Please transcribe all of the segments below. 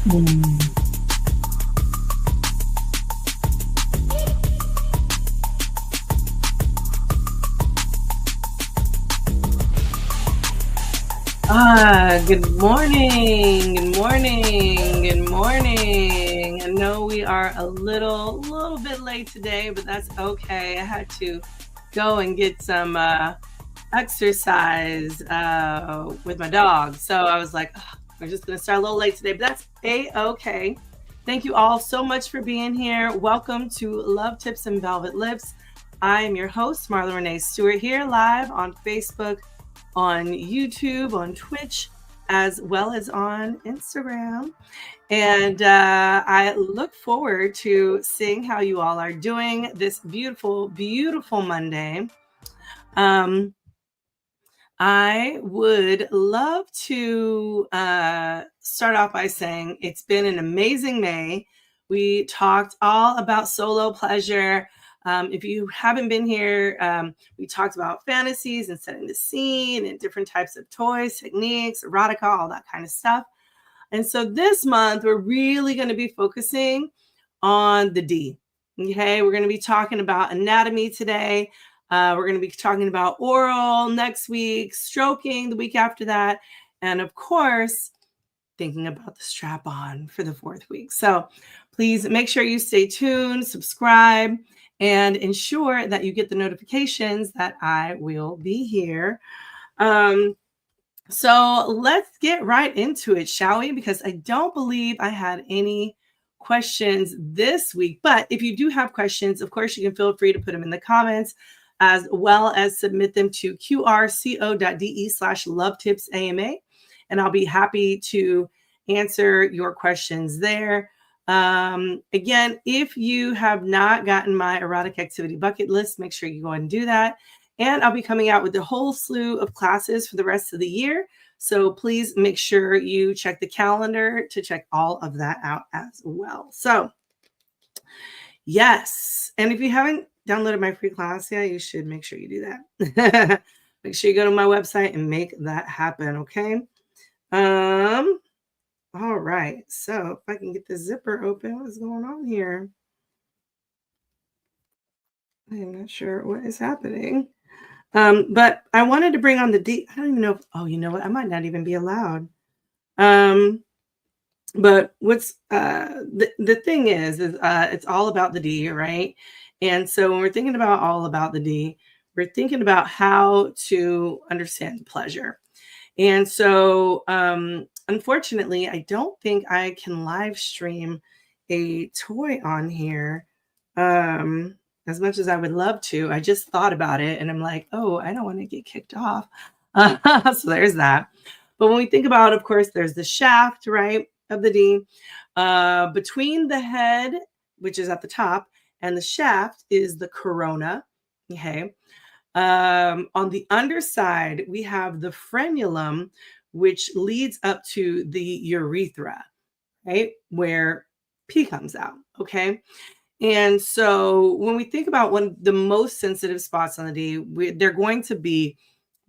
Mm. Good morning. Good morning. Good morning. I know we are a little bit late today, but that's okay. I had to go and get some exercise with my dog. So I was like, "Ugh, we're just going to start a little late today, but that's okay. Thank you all so much for being here. Welcome to Love Tips and Velvet Lips. I am your host, Marla Renee Stewart, here live on Facebook, on YouTube, on Twitch, as well as on Instagram. And I look forward to seeing how you all are doing this beautiful, beautiful Monday. I would love to start off by saying it's been an amazing May. We talked all about solo pleasure. If you haven't been here, we talked about fantasies and setting the scene and different types of toys, techniques, erotica, all that kind of stuff. And so this month, we're really going to be focusing on the D. Okay, we're going to be talking about anatomy today. We're going to be talking about oral next week, stroking the week after that, and of course, thinking about the strap on for the 4th week. So please make sure you stay tuned, subscribe, and ensure that you get the notifications that I will be here. So let's get right into it, shall we? Because I don't believe I had any questions this week. But if you do have questions, of course, you can feel free to put them in the comments, as well as submit them to qrco.de/lovetipsama. And I'll be happy to answer your questions there. Again, if you have not gotten my erotic activity bucket list, make sure you go and do that. And I'll be coming out with a whole slew of classes for the rest of the year. So please make sure you check the calendar to check all of that out as well. So yes. And if you haven't downloaded my free class yet, you should make sure you do that. Make sure you go to my website and make that happen. Okay. All right. So if I can get the zipper open, what's going on here? I'm not sure what is happening. But I wanted to bring on the D. I don't even know if, oh, you know what? I might not even be allowed. But what's the thing is it's all about the D, right? And so when we're thinking about all about the D, we're thinking about how to understand pleasure. And so unfortunately, I don't think I can live stream a toy on here. As much as I would love to. I just thought about it and I'm like, oh, I don't want to get kicked off. So there's that. But when we think about, of course, there's the shaft, right, of the D. Between the head, which is at the top, and the shaft is the corona. Okay. On the underside, we have the frenulum, which leads up to the urethra, right, where pee comes out. Okay. And so when we think about one of the most sensitive spots on the D, they're going to be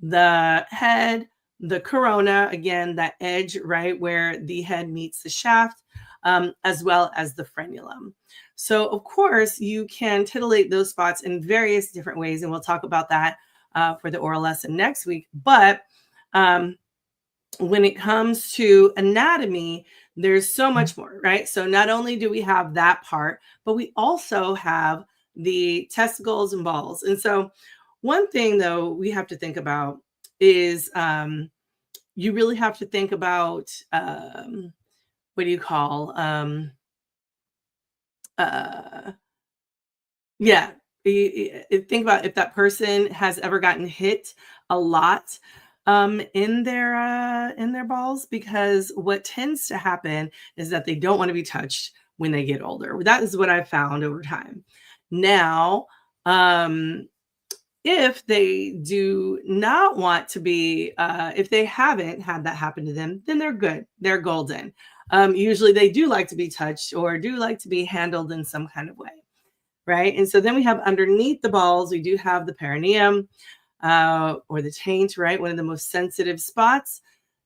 the head, the corona, again, that edge, right, where the head meets the shaft, as well as the frenulum. So, of course, you can titillate those spots in various different ways, and we'll talk about that for the oral lesson next week. But when it comes to anatomy, there's so much more, right? So not only do we have that part, but we also have the testicles and balls. And so one thing, though, we have to think about is you really have to think about what do you call? Yeah, think about if that person has ever gotten hit a lot in their balls, because what tends to happen is that they don't want to be touched when they get older. That is what I've found over time. Now, if they do not want to be, if they haven't had that happen to them, then they're good. They're golden. Usually they do like to be touched or do like to be handled in some kind of way. Right. And so then we have underneath the balls, we do have the perineum or the taint, right? One of the most sensitive spots.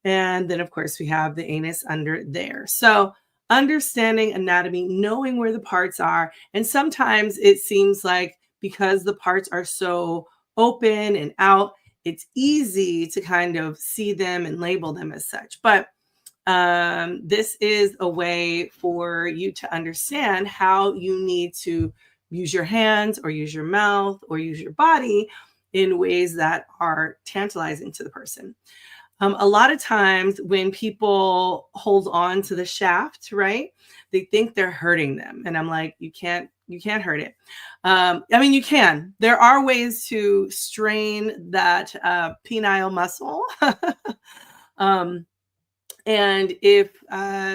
And then, of course, we have the anus under there. So understanding anatomy, knowing where the parts are. And sometimes it seems like because the parts are so open and out, it's easy to kind of see them and label them as such. But this is a way for you to understand how you need to use your hands or use your mouth or use your body in ways that are tantalizing to the person. A lot of times when people hold on to the shaft, right, they think they're hurting them, and I'm like, you can't hurt it. I mean, you can. There are ways to strain that penile muscle. um, and if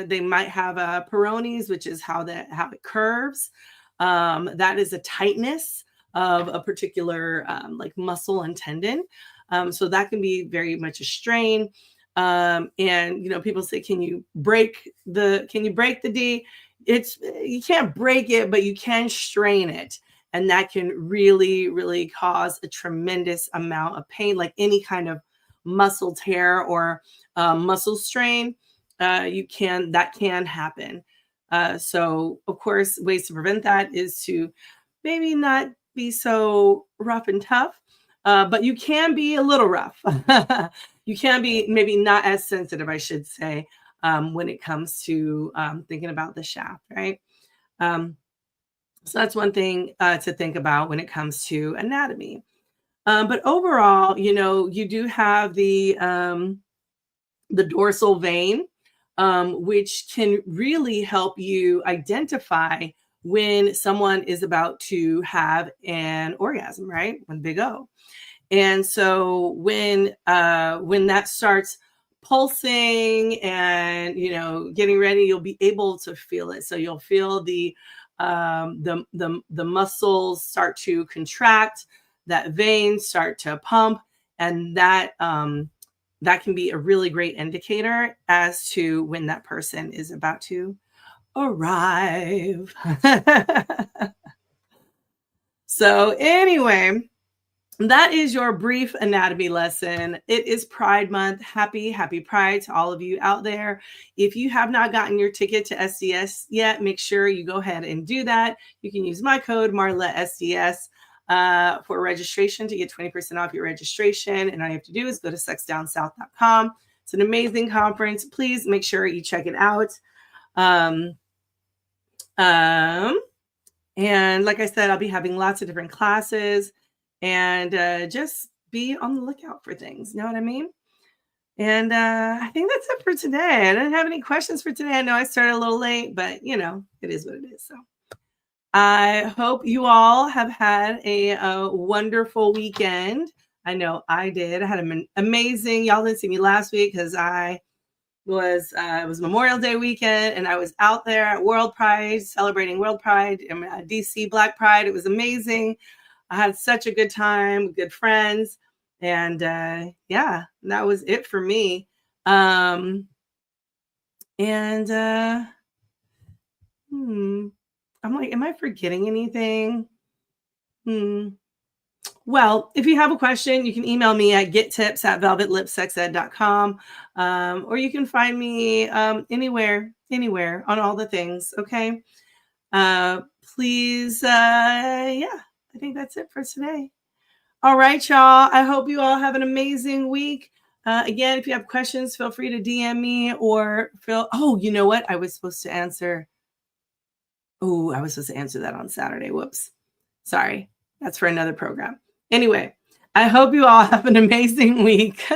they might have a Peyronie's, which is how it curves, that is a tightness of a particular like muscle and tendon. So that can be very much a strain. And people say, can you break the D? It's You can't break it, but you can strain it. And that can really, really cause a tremendous amount of pain, like any kind of muscle tear or muscle strain. That can happen. So of course, ways to prevent that is to maybe not be so rough and tough, but you can be a little rough. You can be maybe not as sensitive, I should say, when it comes to thinking about the shaft, right? Um, so that's one thing to think about when it comes to anatomy. But overall, you do have the dorsal vein, which can really help you identify when someone is about to have an orgasm, right? When big O. And so when that starts pulsing and getting ready, you'll be able to feel it. So you'll feel the muscles start to contract, that vein start to pump, and that can be a really great indicator as to when that person is about to arrive. So anyway, that is your brief anatomy lesson. It is Pride Month. Happy Pride to all of you out there. If you have not gotten your ticket to SDS yet, make sure you go ahead and do that. You can use my code Marla SDS for registration to get 20% off your registration. And all you have to do is go to sexdownsouth.com. It's an amazing conference. Please make sure you check it out. Um, and like I said, I'll be having lots of different classes, and just be on the lookout for things. You know what I mean? And I think that's it for today. I didn't have any questions for today. I know I started a little late, but it is what it is. So I hope you all have had a wonderful weekend. I know I did. I had an amazing. Y'all didn't see me last week because it was Memorial Day weekend, and I was out there at World Pride, celebrating World Pride and DC Black Pride. It was amazing. I had such a good time with good friends, and yeah, that was it for me. And I'm like, am I forgetting anything? Well, if you have a question, you can email me at gettips@velvetlipsexed.com, or you can find me anywhere on all the things. Okay. Please, yeah, I think that's it for today. All right, y'all. I hope you all have an amazing week. Again, if you have questions, feel free to DM me or oh, you know what? I was supposed to answer that on Saturday. Whoops. Sorry. That's for another program. Anyway, I hope you all have an amazing week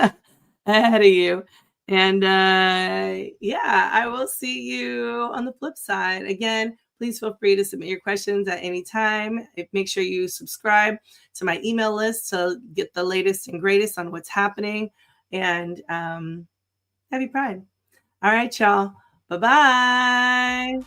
ahead of you. And yeah, I will see you on the flip side. Again, please feel free to submit your questions at any time. Make sure you subscribe to my email list to get the latest and greatest on what's happening. And happy Pride. All right, y'all. Bye-bye.